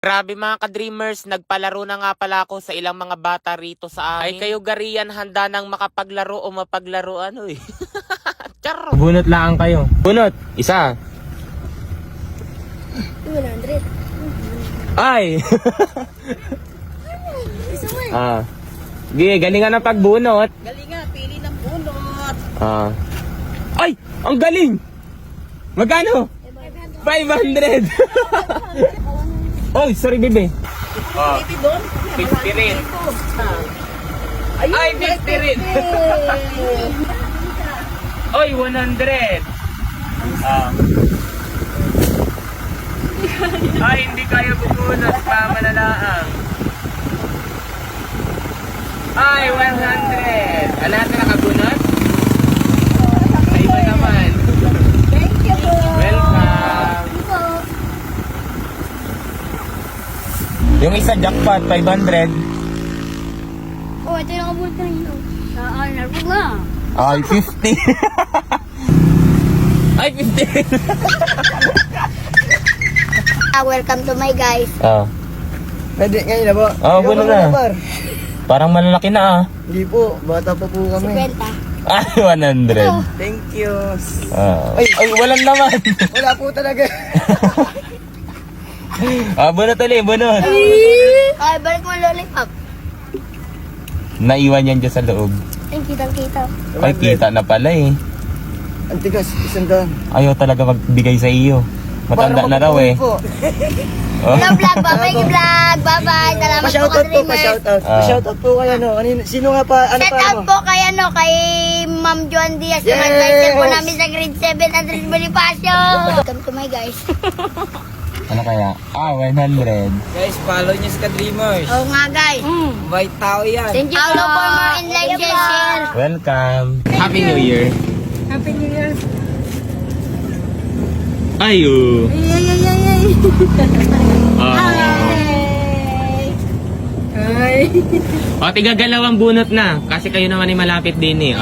Grabe mga ka-dreamers, nagpalaro na nga pala ako sa ilang mga bata rito sa amin. Ay kayo gariyan, handa nang makapaglaro o mapaglaro ano eh. Charo. Bunot lang kayo. Bunot, isa. 200. Ay! Sige, galingan ng pagbunot. Galingan, pili ng bunot. Ay! Ang galing! Magkano? 500! Oy, sorry bebe. Pili doon. 50 rin. Ay, 50 rin. Oy, 100. Ay, hindi kaya bumunot pa manalaang. Ay, 100. Lahat na nakabunot? Ay, iba naman. Thank you po. Welcome. Yung isa jackpot, 500. Oh, ito yung nakabulot na yun. Narbog na. Ay, 50. Ay, 50. Welcome to my guys. Pwede ngayon na po. Buno na. Parang malalaki na Hindi po, bata pa po kami. 50. Ay, 100. Thank you. Ay, walang naman. Wala po talaga. Bunot ulit, bunot. Ay, balik mo lollipop. Naiwan yan dyan sa loob. Ay, kitang-kita. Ay, kita na pala eh. Ang tigas, 100. Ayaw talaga magbigay sa iyo. Matanda na raw eh. Hello vlog, bye-bye vlog. Bye-bye. Salamat po Pa-shoutout po, ka-dreamers. pa-shoutout. Pa-shoutout po kayo, no? Sino nga pa, ano Shout pa out mo? po kay kay Ma'am Joan Diaz, yung Yes! advisor po namin sa grade 7 Andres Bonifacio. Welcome to my guys. Ano kaya? 100. Guys, follow nyo sa Dreamers. Oo nga guys. White tao yan. Thank you for more and like and share. Welcome. Happy New Year. Happy New Year. Ayo. Tigagalawang bunot na. Kasi kayo naman ay malapit din eh.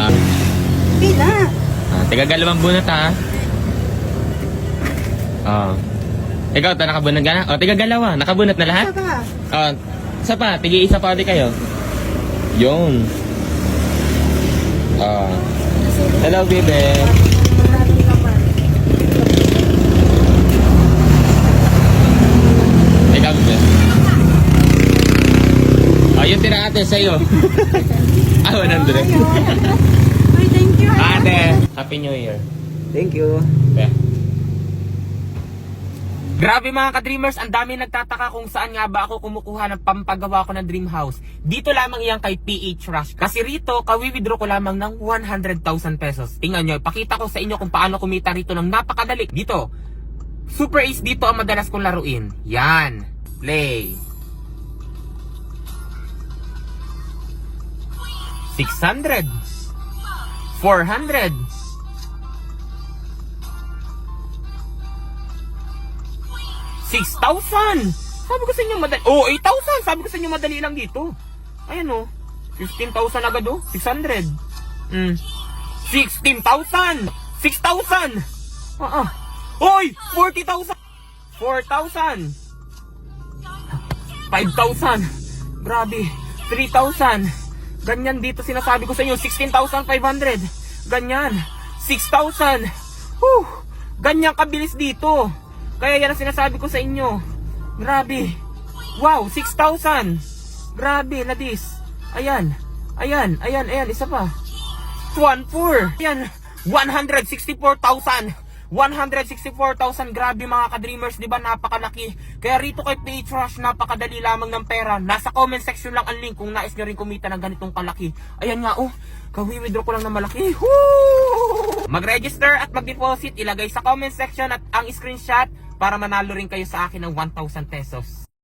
Pila. Tigagalawang bunot ha. Ikaw, nakabunot ka na? Tigagalawa. Nakabunot na lahat? Isa pa. Tigi-isa pa ulit kayo. Yun. Hello, bebe. Ikaw, bebe. Yung tira ate sa'yo. 100. Ay, thank you. Ate, Happy New Year. Thank you. Grabe mga ka-dreamers, ang dami nagtataka kung saan nga ba ako kumukuha ng pampagawa ko ng dream house. Dito lamang iyan kay PH Rush. Kasi rito, kawi-withdraw ko lamang ng 100,000 pesos. Tingnan nyo, ipakita ko sa inyo kung paano kumita rito ng napakadali. Dito, Super Ace dito ang madalas kong laruin. Yan, play. 600, 400, 6,000! Sabi ko sa inyo madali. 8,000! Sabi ko sa inyo madali lang dito. Ayan 15,000 agad 600. 16,000! 6,000! Oy! 40,000! 4,000! 5,000! Grabe! 3,000! Ganyan dito sinasabi ko sa inyo. 16,500! Ganyan! 6,000! Ganyan kabilis dito! Kaya yan ang sinasabi ko sa inyo. Grabe. Wow, 6,000. Grabe, ladis. Ayan. Isa pa. 1,400. Ayan, 164,000. 164,000. Grabe mga ka-dreamers, di ba? Napakalaki. Kaya rito kay PH Rush, napakadali lamang ng pera. Nasa comment section lang ang link kung nais nyo rin kumita ng ganitong kalaki. Ayan nga, kawi-withdraw ko lang ng malaki. Mag-register at mag-deposit, ilagay sa comment section at ang screenshot para manalo rin kayo sa akin ng 1,000 pesos.